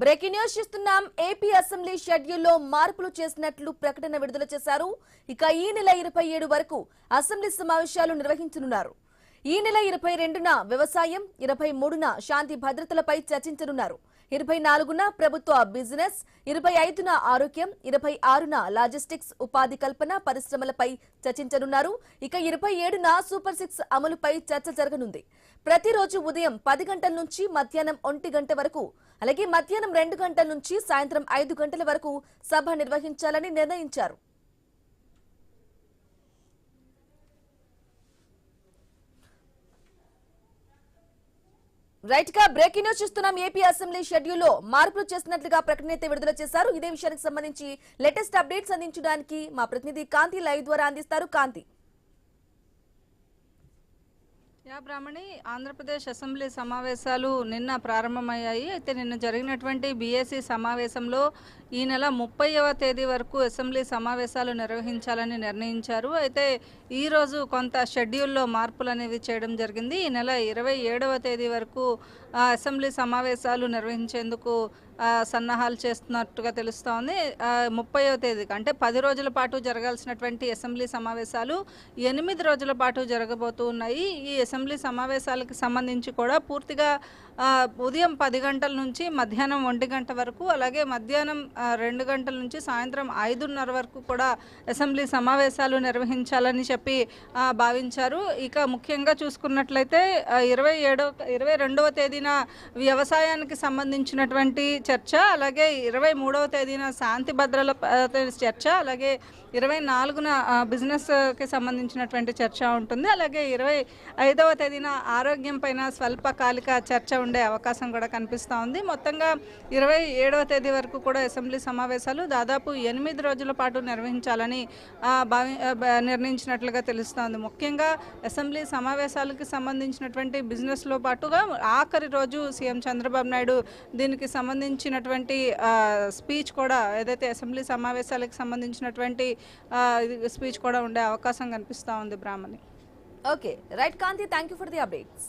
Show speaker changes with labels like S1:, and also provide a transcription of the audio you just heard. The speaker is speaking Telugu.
S1: బ్రేకింగ్ న్యూస్ చూస్తున్నాం. ఏపీ అసెంబ్లీ షెడ్యూల్లో మార్పులు చేసినట్లు ప్రకటన విడుదల చేశారు. ఇక ఈ నెల 27 వరకు అసెంబ్లీ సమావేశాలు నిర్వహించనున్నారు. ఈ నెల 22న వ్యవసాయం, 23న శాంతి భద్రతలపై చర్చించనున్నారు. 24న ప్రభుత్వ బిజినెస్, 25న ఆరోగ్యం, 26న లాజిస్టిక్స్, ఉపాధి కల్పన, పరిశ్రమలపై చర్చించనున్నారు. ఇక 27న సూపర్ 6 అమలుపై చర్చ జరగనుంది. ప్రతిరోజు ఉదయం 10 గంటల నుంచి మధ్యాహ్నం 1 గంట వరకు, అలాగే మధ్యాహ్నం 2 గంటల నుంచి సాయంత్రం 5 గంటల వరకు సభ నిర్వహించాలని నిర్ణయించారు. రైట్ గా బ్రేకింగ్ న్యూస్ చూస్తున్నాం. ఏపీ అసెంబ్లీ షెడ్యూల్లో మార్పులు చేసినట్లుగా ప్రకటన అయితే విడుదల చేశారు. ఇదే విషయానికి సంబంధించి లేటెస్ట్ అప్డేట్స్ అందించడానికి మా ప్రతినిధి కాంతి లైవ్ ద్వారా అందిస్తారు. కాంతి.
S2: బ్రాహ్మణి, ఆంధ్రప్రదేశ్ అసెంబ్లీ సమావేశాలు నిన్న ప్రారంభమయ్యాయి. అయితే నిన్న జరిగినటువంటి బీఏసీ సమావేశంలో ఈ నెల 30వ తేదీ వరకు అసెంబ్లీ సమావేశాలు నిర్వహించాలని నిర్ణయించారు. అయితే ఈరోజు కొంత షెడ్యూల్లో మార్పులు అనేవి చేయడం జరిగింది. ఈ నెల 27వ తేదీ వరకు అసెంబ్లీ సమావేశాలు నిర్వహించేందుకు సన్నాహాలు చేస్తున్నట్టుగా తెలుస్తోంది. 30వ తేదీకి అంటే 10 రోజుల పాటు జరగాల్సినటువంటి అసెంబ్లీ సమావేశాలు 8 రోజుల పాటు జరగబోతూ ఉన్నాయి. ఈ అసెంబ్లీ సమావేశాలకు సంబంధించి కూడా పూర్తిగా ఉదయం 10 గంటల నుంచి మధ్యాహ్నం 1 గంట వరకు, అలాగే మధ్యాహ్నం 2 గంటల నుంచి సాయంత్రం 5:30 వరకు కూడా అసెంబ్లీ సమావేశాలు నిర్వహించాలని చెప్పి భావించారు. ఇక ముఖ్యంగా చూసుకున్నట్లయితే 22వ తేదీన వ్యవసాయానికి సంబంధించినటువంటి చర్చ, అలాగే 23వ తేదీన శాంతి భద్రతల చర్చ, అలాగే 24న బిజినెస్కి సంబంధించినటువంటి చర్చ ఉంటుంది. అలాగే 25వ తేదీన ఆరోగ్యం పైన స్వల్పకాలిక చర్చ ఉండే అవకాశం కూడా కనిపిస్తూ ఉంది. మొత్తంగా 27వ తేదీ వరకు కూడా అసెంబ్లీ సమావేశాలు దాదాపు 8 రోజుల పాటు నిర్వహించాలని నిర్ణయించినట్లుగా తెలుస్తోంది. ముఖ్యంగా అసెంబ్లీ సమావేశాలకు సంబంధించినటువంటి బిజినెస్లో పాటుగా ఆఖరి రోజు సీఎం చంద్రబాబు నాయుడు దీనికి సంబంధించినటువంటి స్పీచ్ కూడా, ఏదైతే అసెంబ్లీ సమావేశాలకు సంబంధించినటువంటి స్పీచ్ కూడా ఉండే అవకాశం కనిపిస్తూ ఉంది. Brahmani.
S1: Okay right Kanthi, thank you for the updates.